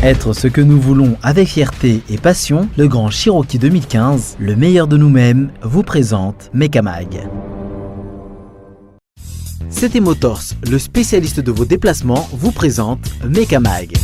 Être ce que nous voulons avec fierté et passion, le Grand Cherokee 2015, le meilleur de nous-mêmes, vous présente Mekamag. CT Motors, le spécialiste de vos déplacements, vous présente Mekamag.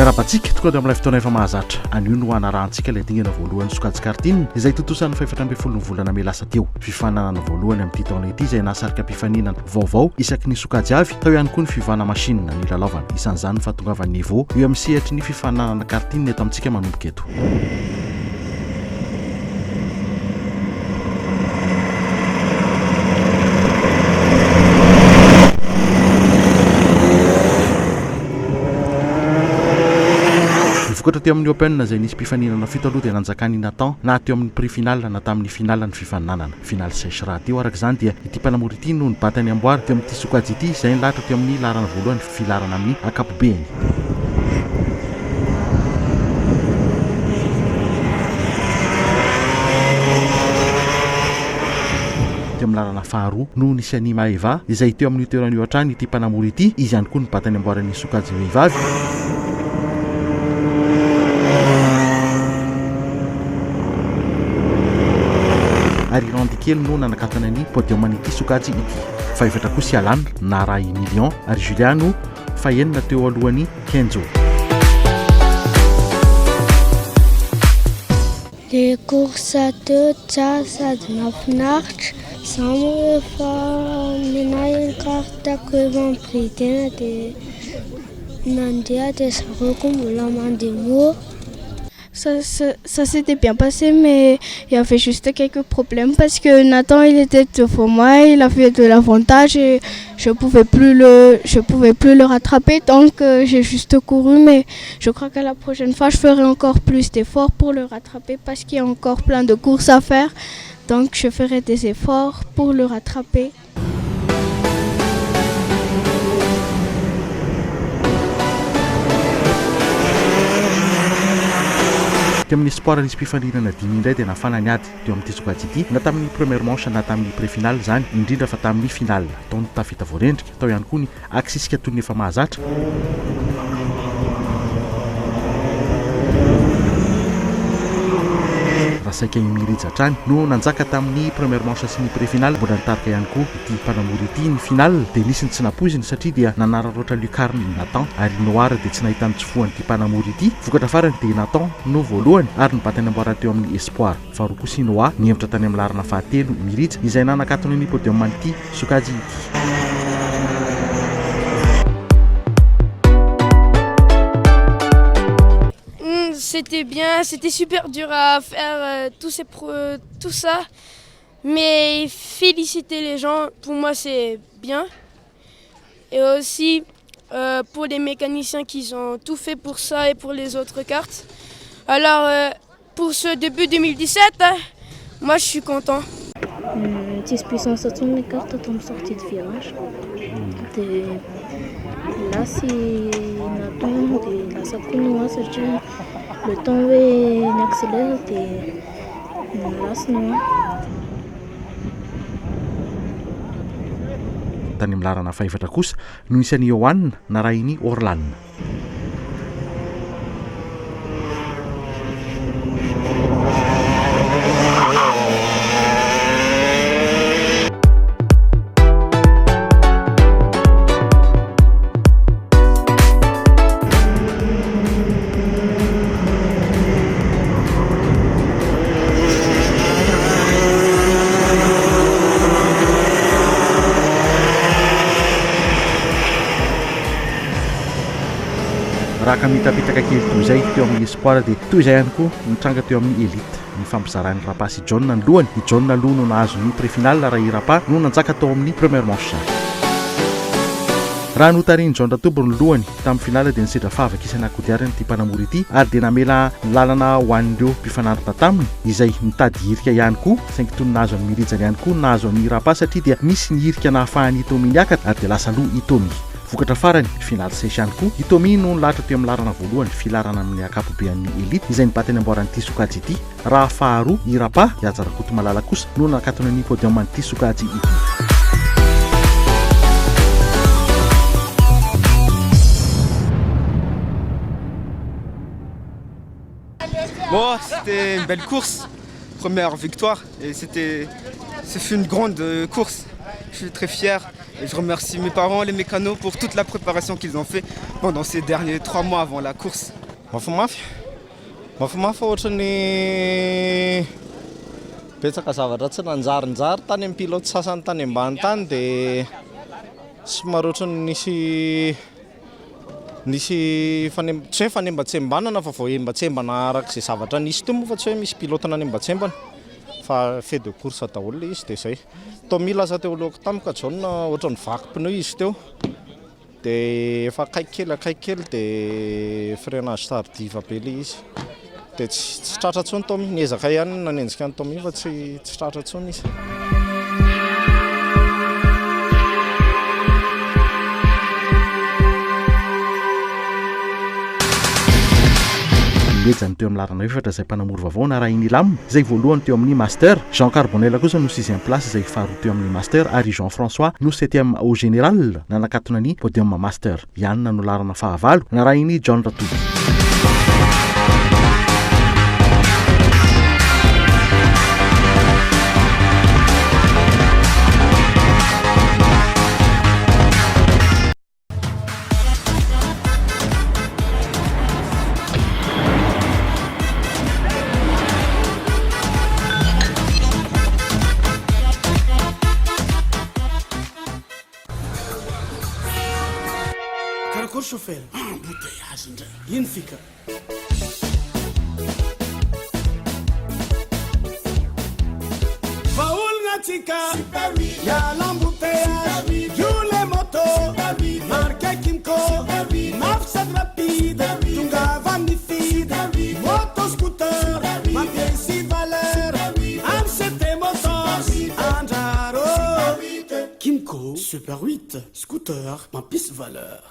Miarabantsika tokoa dia amin'ny fotoana efa mahazatra anio no anarantsika ilay dingana voalohany sokajin-kartina izay tontosany faefatra ambin'ny folo ny volana May lasa teo. Fifananana voalohany amin'ity taona ity izay nahasarika mpifaninana vaovao isaky ny sokajy avy tao ihany koa ny fivana masinina ny lalaovana. Isan'izany ny fahatongavan'ny niveau eo amin'ny sehatry ny fifananana kartina eto amintsika manomboka eto. Vokatra teo amin'ny Open izay nisy mpifaninana fito aloha dia nanjakany Nathan na teo amin'ny prix final na tamin'ny final ny fifaninanana. Final 6 raha teo araka izany dia ity mpanamory ity no nibatany amboary teo amin'ity sokajy ity izay nilahatra teo amin'ny larana voalohany filarana amin'ny ankapobeny. Teo amin'ny larana faharoa no nisy any Maeva izay teo amin'ny toerany io hatrany ity mpanamory ity, izy ihany koa nibatany amboaran'ny sokajy vehivavy. Ary Randikely no nanakatana ny podium an'ity sokajy ity. Faefatra kosa Alan na Ray Million ary Juliano fahenina teo alohan'ny Kenzo. Les courses à deux tsara sady mahafinaritra. Zaho moa efa nenahy nikaritako efa nibridaina dia nandeha dia zareo koa mbola mandeha moa. Ça s'était bien passé, mais il y avait juste quelques problèmes parce que Nathan il était devant moi, il avait de l'avantage et je pouvais plus le rattraper, donc j'ai juste couru, mais je crois que la prochaine fois je ferai encore plus d'efforts pour le rattraper parce qu'il y a encore plein de courses à faire, donc je ferai des efforts pour le rattraper. Teo amin'ny sport nisy mpifaninana dimy indray dia nafana ny ady teo amin'ity sokajy ity na tamin'ny première manche na tamin'ny pré-final zany, indrindra fa tamin'ny final taony tafita voarendrika tao ihany koa ny aksisika toy ny efa mahazatra. Rasaika Emirija hatrany no nanjaka tamin'ny première manche sy ny pré-final, mbola nitarika ihany koa ity mpanamory ity ny final dia nisy ny tsy napoiziny satria dia nanararoatra Lucarne ny Nathan ary Noir dia tsy nahitany tsifoany ity mpanamory ity. Vokatra farany dia Nathan no voalohany ary nibatany amboara teo amin'ny Espoir. Faharoa kosa Noir nihevitra tany amin'ny larana fahatelo Emirija izay nanakatony ny podium an'ity sokajy ity. C'était bien, c'était super dur à faire tout ça, mais féliciter les gens, pour moi c'est bien. Et aussi pour les mécaniciens qui ont tout fait pour ça et pour les autres cartes. Alors pour ce début 2017, moi je suis content. 10 puissance à les cartes en sortie de virage. Là c'est Nathan, là ça continue, le temps est accéléré et là sinon. Tany amin'ny larana faefatra kosa no isan'ny Johan na Rainy Orlan. raha ka mitapetraka kely toy izay teo amin'ny espoir dia toy izay ihany koa nitranga teo amin'ny élite ny fampizaran'ny Rapa sy John ny lohany. I John aloha no nahazo ny pré-finale raha i Rapa no nanjaka tao amin'ny première manche. Raha notariny John Ratobo ny lohany tamin'ny finale dia nisedra favaka isana kodiarany ity mpanamory ity ary dia namela lalana ho an'ireo mpifanaritra taminy izay mitady hirika ihany koa saingy toy ny nahazo amin'ny mirijany ihany koa nahazo amin'ny Rapa satria dia misy ny hirika nahafahany Itomi niakatra ary dia lasa aloha Itomi. Vokatra farany finale sesy ihany koa Itomi no nilahatra teo amin'ny larana voalohany filarana amin'ny akapobean'ny élite izay nibatany amboaran'ity sokajy ity. Raha faharoa i Rapa Iajarakoto Malala kosa no nakatona ny podium an'ity sokajy ity. Bon, c'était une belle course, première victoire et ce fut une grande course. Je suis très fier et je remercie mes parents, les mécanos pour toute la préparation qu'ils ont fait pendant ces derniers 3 mois avant la course. Mafimafy ohatrany betsaka zavatra tsy nanjarinjary tany amin'ny pilote sasany tany ambany tany dia somary ohatrany nisy tsy hoe fanembatsembanana fa vao embatsembana arak'izay zavatra nisy teo moa fa tsy hoe misy pilote nanembatsembana fa fait de course daholo le izy dia zay. Tommy laza teo alohako tamiko ka John ohatrany vaky pneu izy teo dia efa akaiky kely dia freinage tardive be le izy dia tsy tratra intsony Tommy. Niezaka ihany nanenjika ny Tommy fa tsy tratra intsony izy. Mejany teo amin'ny larana efatra izay mpanamory vaovao na raha inilamina izay voalohany teo amin'ny master. Jean Carbonel kosa no 6e place izay faharoa teo amin'ny master ary Jean François no 7e au général nanakatona ny podium master. Ianona no larana fahavalo na raha iny John Ratobo. Chauffeur, embouteillage indray. Ino fika? Vaolagna atsika iala embouteillage io le moto marque Kimco mafy sady rapide tongava amin'ny feed moto scooter mampiay sy valeur amin'ny CT motos andraro Kimco Super 8 scooter mampisy valeur.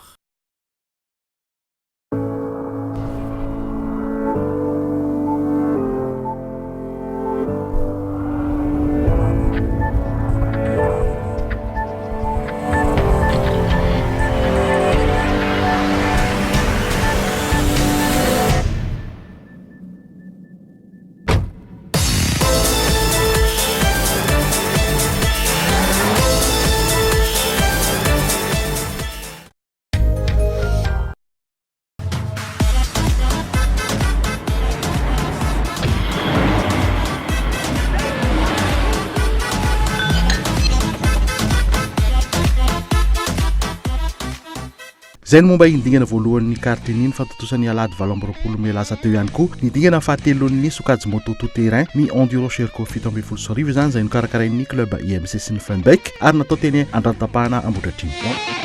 Zay momba indingana voalohan'ny kartiny fatotosan'ny alady 20 melaza teo ihany koa ny dingana fahatelon'ny sokajy moto tout terrain ny enduro Sherco 7 sorivo izany izay nokarakarain'ny club IMC sy ny Funbike ary natao teny andratapahana Ambohidratrimo.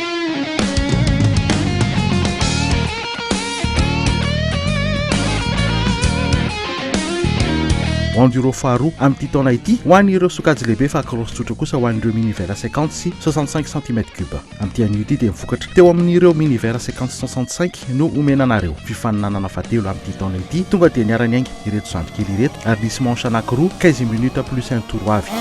Enduro faharoa amin'ny taona ity ho an'ireo sokajy lehibe fa cross tsotra kosa ho an'ireo minivera 50 sy 65 cm3. Amin'ity anio ity dia mivokatra teo amin'ireo minivera 50-65 no omenanareo. Fifaninanana fahatelo amin'ity taona ity tonga dia niarany ainga ireto zandrikely ireto ary nisy manche anankiroa 15 minutes plus un tour avy.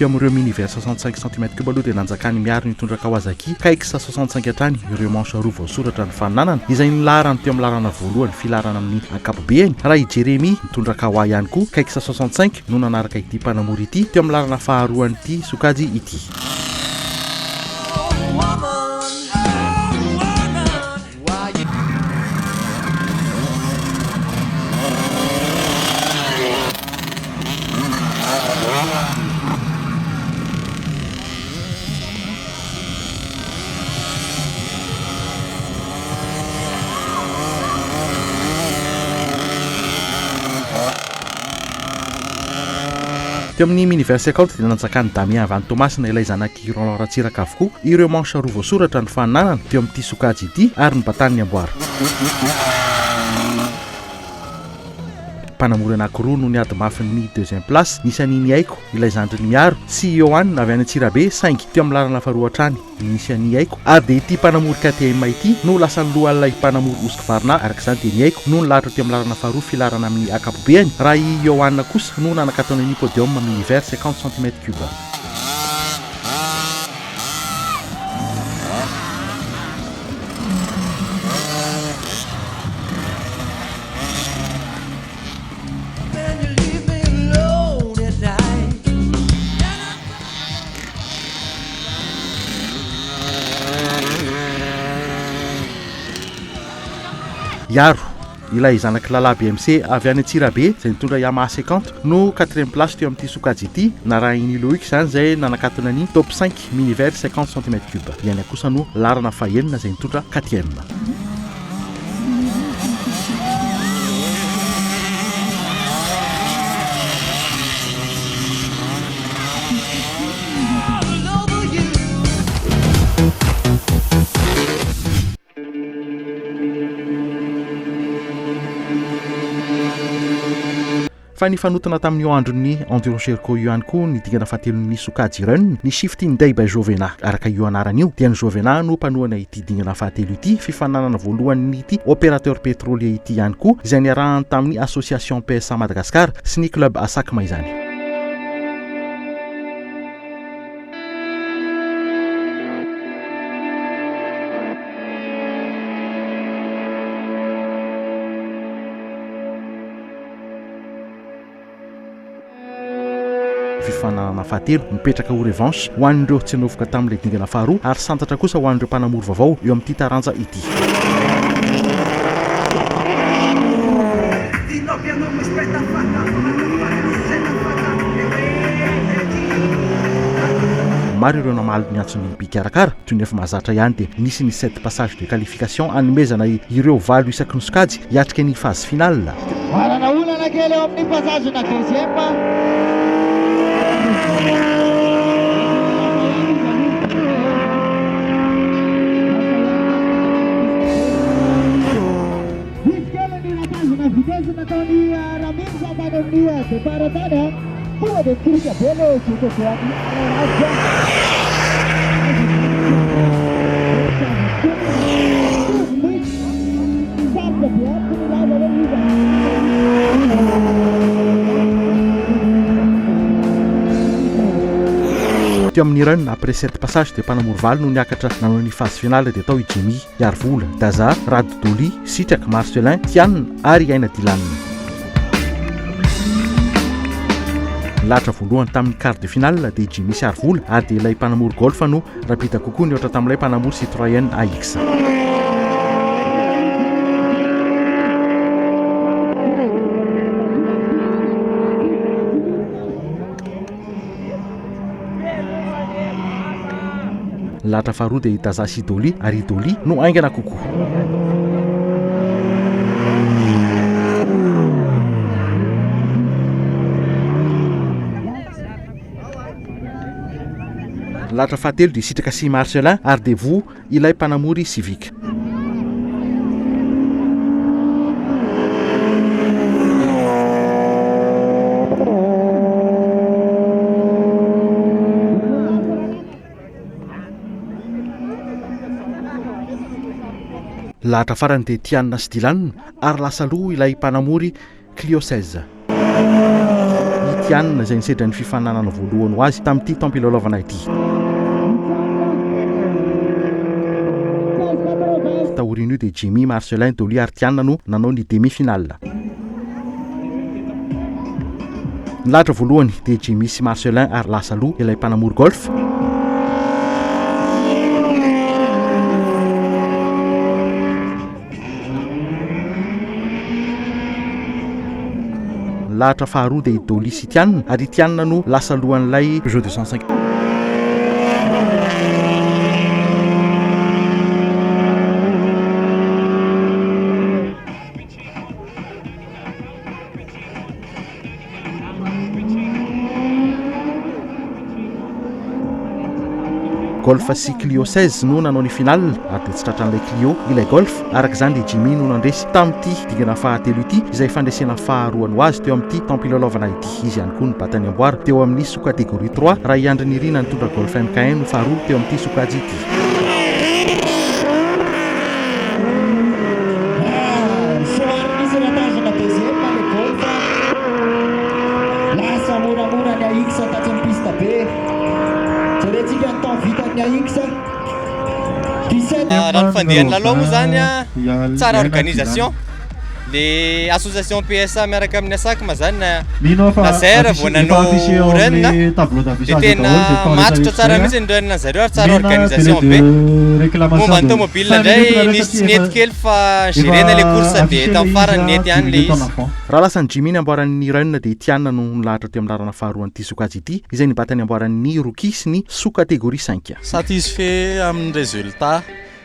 teo amin'ireo miniver 65 cm3 aloha dia nanjakany miaro nitondra Kawasaki Kaixa 65 hatrany ireo manche roa voasoratra ny fananana izay nilarany teo amin'ny larana voalohany filarana amin'ny ankapobeny raha i Jeremy nitondra Kawa ihany koa Kaixa 65 no nanaraka ity mpanamory ity teo amin'ny larana faharoany ity sokajy ity. Teo amin'ny miniver 50 dia nanjakany Damien Van Thomasina ilay zanaky Roland Ratsiraka avokoa ireo manche roa voasoratra ny fananana teo amin'ity sokajy ity ary ny batany amboara. Mpanamory anankiroa no niady mafy ny deuxième place nisy aniny haiko ilay zandriny miaro sy Johan avy any Antsirabe saingy teo amin'ny larana faharoa hatrany nisy any haiko ary dia ity mpanamory KTM ity no lasa ny lohan'ilay mpanamory Hosky-Varna araka izany dia ny haiko no nilahatra teo amin'ny larana faharoa filarana amin'ny ankapobeny raha i Johan kosa no nanakatao ny podium amin'ny vers 50 cm3. Yaro ilay zanaky lala BMC avy any Antsirabe izay nitondra Yamaha 50 no 4e place teo amin'ity sokajy ity na raha iny Loïc izany izay nanakatona ny top 5 miniver 50 cm3 iany kosa no larana fahenina izay nitondra 4e. Fa ny fanotana tamin'io andron'ny Endurance Sherco io ihany koa ny dingana fahatelon'ny sokajy Run ny shift Ndai by Jovena araka io anarany io dia ny Jovena no mpanohana ity dingana fahatelo ity fifananana voalohany ity opérateur pétrolier ity ihany koa izay niarahany tamin'ny association PSA Madagascar sy ny club Asakma izany. Fifananana fahatelo mipetraka ho revanche ho an'ireo tsy novoka tamin'ilay dingana faharoa ary santatra kosa ho an'ireo mpanamory vaovao eo amin'ity taranja ity. Maro ireo namaly ny antsony bikarakara toy ny efa mahazatra ihany dia nisy ny 7 passage de qualification anomezana ireo valo isaky ny sokajy hiatrika ny phase finale. Varana olana kely eo amin'ny passage na deuxième. Teo amin'ny Run après 7 passage dia mpanamory valo no niakatra nanao ny phase finale dia tao i Jimmy Yarvola, Daza, Rado Doli, Sitraka, Marcelin, Tianina ary Aina Dilanina. Latra voalohany tamin'ny quart de finale dia Jimmy Yarvola ary dia ilay mpanamory golf no rapita kokoa ny ohatra tamin'ilay mpanamory Citroën AX. Latra faharoa dia Daza sy Doli ary Doli no aingana kokoa. Latra fahatelo dia Sitraka sy Marcelin ary dia Vo ilay mpanamory Civic. Latra farany dia Tianina sy Dilanina ary lasa aloha ilay mpanamory Clio 16. Tianina izay nisedra ny fifananana voalohany ho azy tamin'ity tampilalaovana ity. Taorian'io dia Jimmy Marcelin Dolly ary Tianina no nanao ny demi-finale. Ny lahatra voalohany dia Jimmy sy Marcelin ary lasa aloha ilay mpanamory golf. Ny lahatra faharoa dia Dolly sy Tianina ary Tianina no lasa alohan'ilay Peugeot 205. Golf sy Clio 16 no nanao ny finale ary dia tsy tratran'ilay Clio ilay golf. Araka izany dia Jimmy no nandresy tamin'ity dingana fahatelo ity izay fandresena faharoany ho azy teo amin'ity tampilalaovana ity. Izy ihany koa no batany amboary teo amin'ny sous-catégorie 3 raha Iandry Nirina nitondra golf MK1 no faharoa teo amin'ity sokajy ity. Raha ny fandehan'ny lalao moa zany a tsara organisation. Le association PSA miaraka amin'ny ASAC ma zany nazaira vao nanao renina dia tena matotra tsara mihitsy ny renina zareo ary tsara organisation be. Momba ny tomobile indray nisy tsy nety kely fa gérena le course dia tamin'ny farany nety ihany le izy. Raha lasa ny Jimmy ny amboaran'ny renina dia Tianina no nilahatra teo amin'ny lalana faharoa an'ity sokajy ity izay nibatany amboaran'ny rookie sy ny sous-catégorie 5. Satisfait amin'ny résultat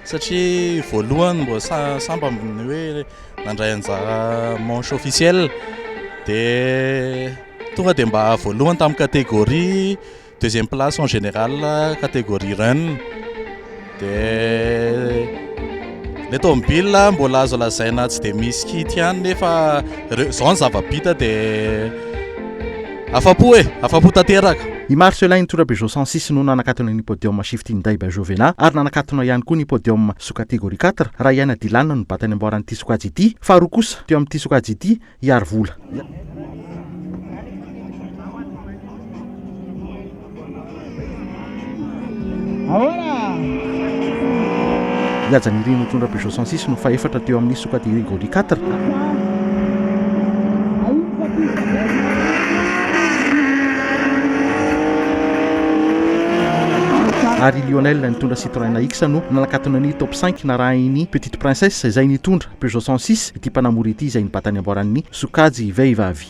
satria voalohany mbo samba ny hoe nandray anjara manche officiel dia tonga dia mba voalohany tamin'ny catégorie, deuxième place en général catégorie run. Dia le tomobile mbola azo lazaina tsy dia misy kit ihany nefa zao ny zava-bita dia afapo tanteraka. I Marcelin nitondra Peugeot 106 no nanakatona ny podium Shifty Hyundai Jovena ary nanakatona ihany koa ny podium sous catégorie 4 raha Yana Dylan no batany amboaran'ity sokajy ity. Faharoa kosa teo amin'ity sokajy ity Iary Vola. Iandry Nirina nitondra Peugeot 106 no faefatra teo amin'ny sous catégorie 4. Ary Lionel nitondra Citroën X no nanakatona ny top 5 narahiny Petite Princesse izay nitondra Peugeot 106 ity mpanamory ity izay nibatany amboaran'ny sokajy vehivavy.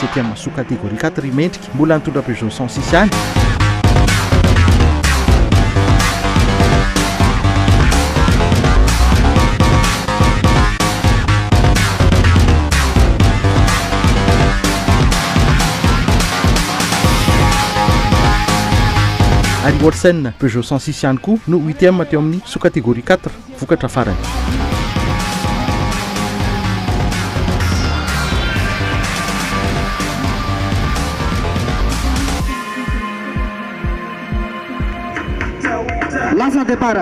Septième sous-catégorie 4 imendrika mbola nitondra Peugeot 106 ihany. Harry Watson Peugeot 106 ihany koa no 8e teo amin'ny sous-catégorie 4 vokatra farany. Lasa départ.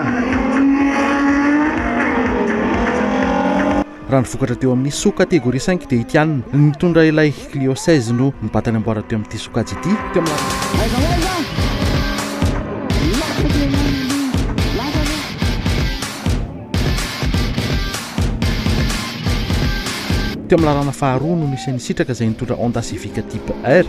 Raha ny vokatra teo amin'ny sous-catégorie 5 dia Tianina nitondra ilay Clio 16 no nibatany amboara teo amin'ity sokajy ity teo amin'ny lalana faharoa no nisy nisitraka izay nitondra Honda Civic type R.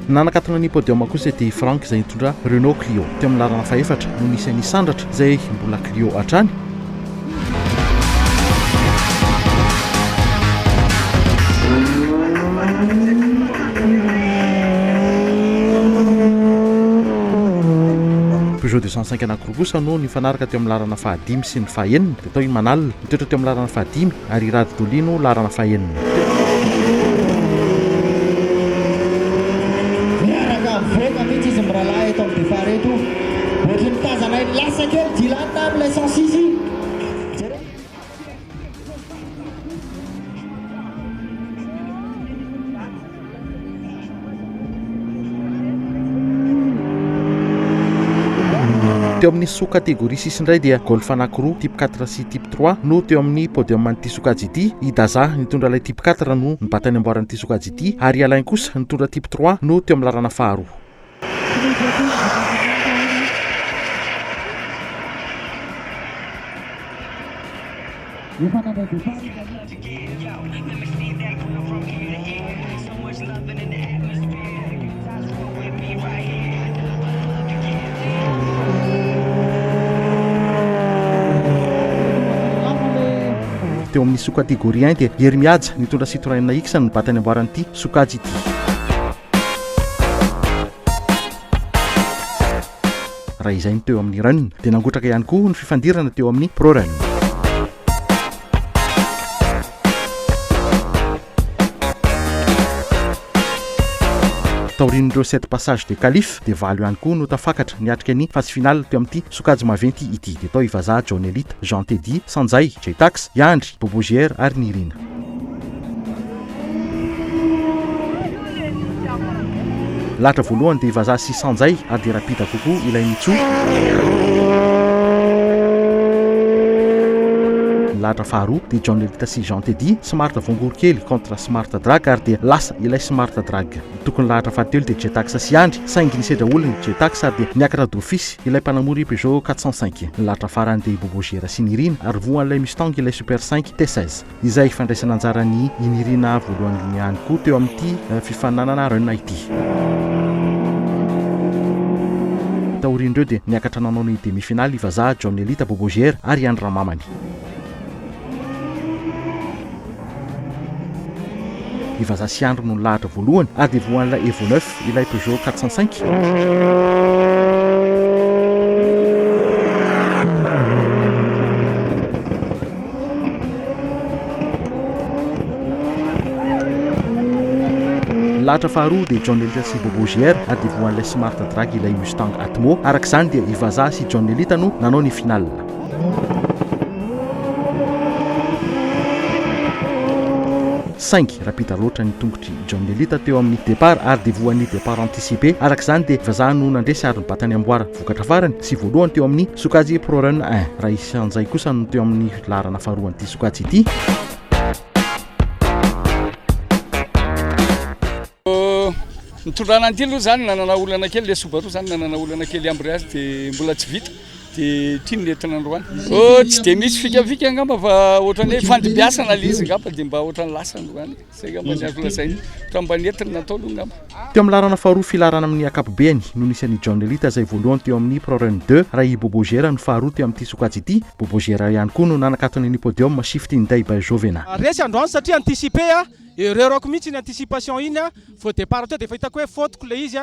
Nanakatona ny podium kosa dia Frank izay nitondra Renault Clio teo amin'ny lalana faefatra no nisy nisandratra izay mbola Clio hatrany. Peugeot 205 anankiroa kosa no nifanaraka teo amin'ny lalana fahadimy sy ny fahaenina dia tao Manal nitoetra teo amin'ny lalana fahadimy ary Rady Dolino lalana fahaenina. Miaraka veka mihitsy izy miralahy eto amin'ny départ eto ohatry mitazana lasa lasa kely Dylan amin'ilay 106. teo amin'ny sous-catégorie sisindray dia golf anankiroa type 4 sy type 3 no teo amin'ny podium an'ity sokajy ity. Idaza nitondra ilay type 4 no nibata ny amboaran'ity sokajy ity, ary Alain kosa nitondra type 3 no teo amin'ny lalana faharoa. Teo amin'ny sous-catégorie 1 dia Hery Mihaja nitondra Citroën X no nibata ny amboaran'ity sokajy ity. Raha izay ny teo amin'ny run dia nangotraka ihany koa ny fifandirana teo amin'ny pro run. Taorin'ireo 7 passage de qualif dia valo ihany koa no tafakatra niatrika ny phase finale teo amin'ity sokajy maventy ity. Dia tao ivazaha John Elite, Jean Teddy, Sanjay, Jtax, Yandry, Bobogier ary Nirina. Latra voalohany dia ivazaha sy Sanjay ary dia rapida kokoa ilay Mitsu. Latra faharoa dia John Elite sy Jean Teddy, Smart Vongorokely contre Smart Drag ary dia lasa ilay Smart Drag. Tokony latra fahatelo dia Jtax sy Yandry, saingy nisedra olona ny Jtax ary dia niakatra d'office ilay mpanamory Peugeot 405. Latra farany dia Bobogier sy Nirina ary voan'ilay Mustang ilay Super 5 T16. Izay fandraisana anjara ny Nirina voalohany ihany koa teo amin'ity fifananana run ity. Taorin'ireo dia niakatra nanao ny demi-finale ivazaha John Elite, Bobogier ary Andry Ramamany. Ivazaha sy Andry no lahatra voalohany ary dia voan'ilay Evo 9 ilay Peugeot 405. Latra faharoa dia John Elite sy Bobogier ary dia voan'ilay Smart Drag ilay Mustang Atmo. Arak'izany dia ivazaha sy John Elite no nanao ny finale. 5 rapida loatra ny tongotry John Elite teo amin'ny départ ary dia voan'ny départ anticipé. Arak'izany dia ivazaha no nandresy ary nibata ny amboara vokatra farany sy voalohany teo amin'ny sokajy Pro Run 1. Raha isan'izay kosa no teo amin'ny larana faharoa an'ity sokajy ity. Nitondrana an'ity aloha zany nanana olana kely le Subaru zany nanana olana kely embrayage dia mbola tsy vita dia tiany nentina androany. Tsy dia misy fikafika angamba fa ohatrany hoe fandimbiasana le izy ngamba dia mba ohatrany lasa androany. Zay ngamba ny azo lazainy fa mba nentina natao aloha ngamba. Teo amin'ny larana faharoa filarana amin'ny akapobeany no nisy an'i John Elite izay voalohany teo amin'ny Pro Run 2 raha i Bobogier no faharoa teo amin'ity sokajy ity. Bobogier ihany koa no nanakatony ny podium shifting day by Jovena. Resy androany satria anticipé erreur-ako mihitsy ny anticipation iny vao départ teo dia efa hitako hoe faute le izy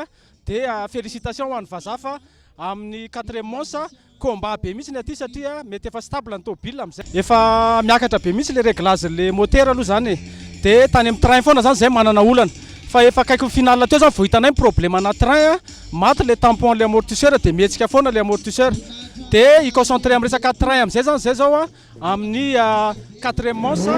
dia félicitations ho an'ny vazaha fa amin'ny 4e manche combat be mihitsy ny aty satria mety efa stable ny tômôbile amin'izay. Efa miakatra be mihitsy le réglage le moteur aloha zany dia tany amin'ny train foana zany zay manana olana fa efa akaiky finale teo zany vao hitanay problème ana train maty le tampon le amortisseur dia mihetsika foana le amortisseur dia iconcentré amin'ny resaka train amin'izay zany zay zao amin'ny 4e manche.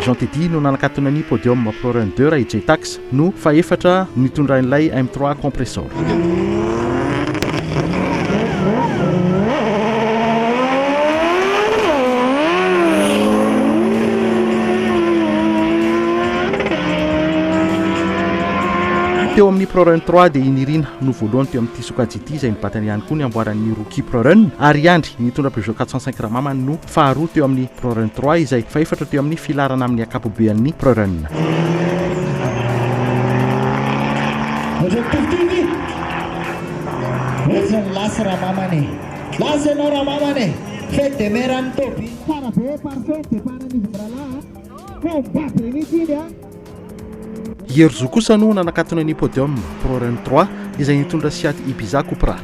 Jean Teddy no nanakatona ny podium Pro Run 2 raha i Jtax no faefatra nitondra an'ilay M3 compressor. Teo amin'ny Pro Run 3 dia Nirina no voalohany teo amin'ity sokajy ity izay nibatany ihany koa ny amboaran'ny Rookie Pro Run ary Yandry nitondra Peugeot 405 Ramamany no faharoa teo amin'ny Pro Run 3 izay faefatra teo amin'ny filarana amin'ny akapobean'ny Pro Run. Lasa Ramamany. Lasa ianao Ramamany. Fête de Meran Topi. Para be parfait para ny brala. Combat primitive. Ierzo kosa no nanakatona ny podium Pro Run 3 izay nitondra Seat Ibiza Cupra.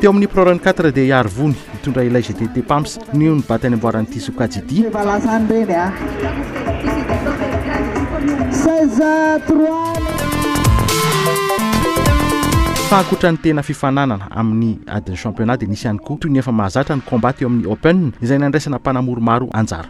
teo amin'ny Pro 4 dia Iarvony mitondra ilay GTT Pams nio ny batany amboaran'ity sokajy ity. Fa ankoatra ny tena fifananana amin'ny adiny championnat dia nisy ihany koa toy ny efa mahazatra ny combat eo amin'ny Open izay nandraisana mpanamory maro anjara.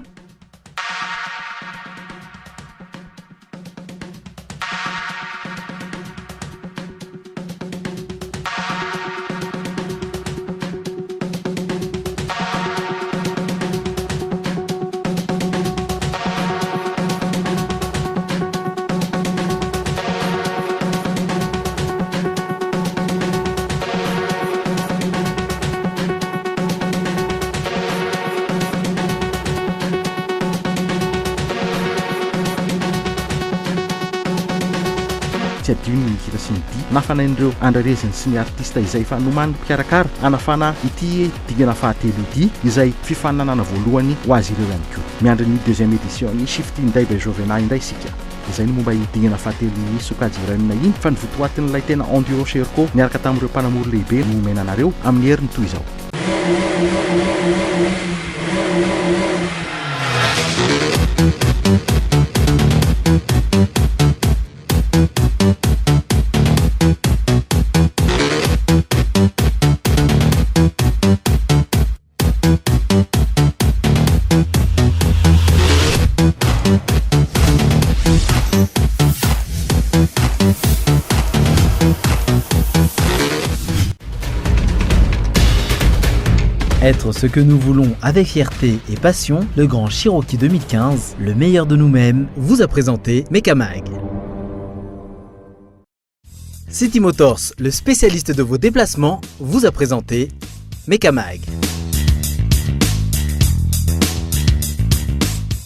Tsy adino ny hira sy ny dia nafanain'ireo andrareziny sy ny artista izay efa nomany mpikarakara anafana ity dingana fahatelo ity izay fifananana voalohany ho azy ireo ihany koa. Miandry ny deuxième édition ny Shifty Ndaibe Jovena indray isika. Izay ny momba dingana fahatelo ny sokajy iranina iny fa ny votoatin'ilay tena enduro Sherco niaraka tamin'ireo mpanamory lehibe no omenanareo amin'ny heriny toy izao. Être ce que nous voulons avec fierté et passion, le Grand Cherokee 2015, le meilleur de nous-mêmes, vous a présenté Mekamag. City Motors, le spécialiste de vos déplacements, vous a présenté Mekamag.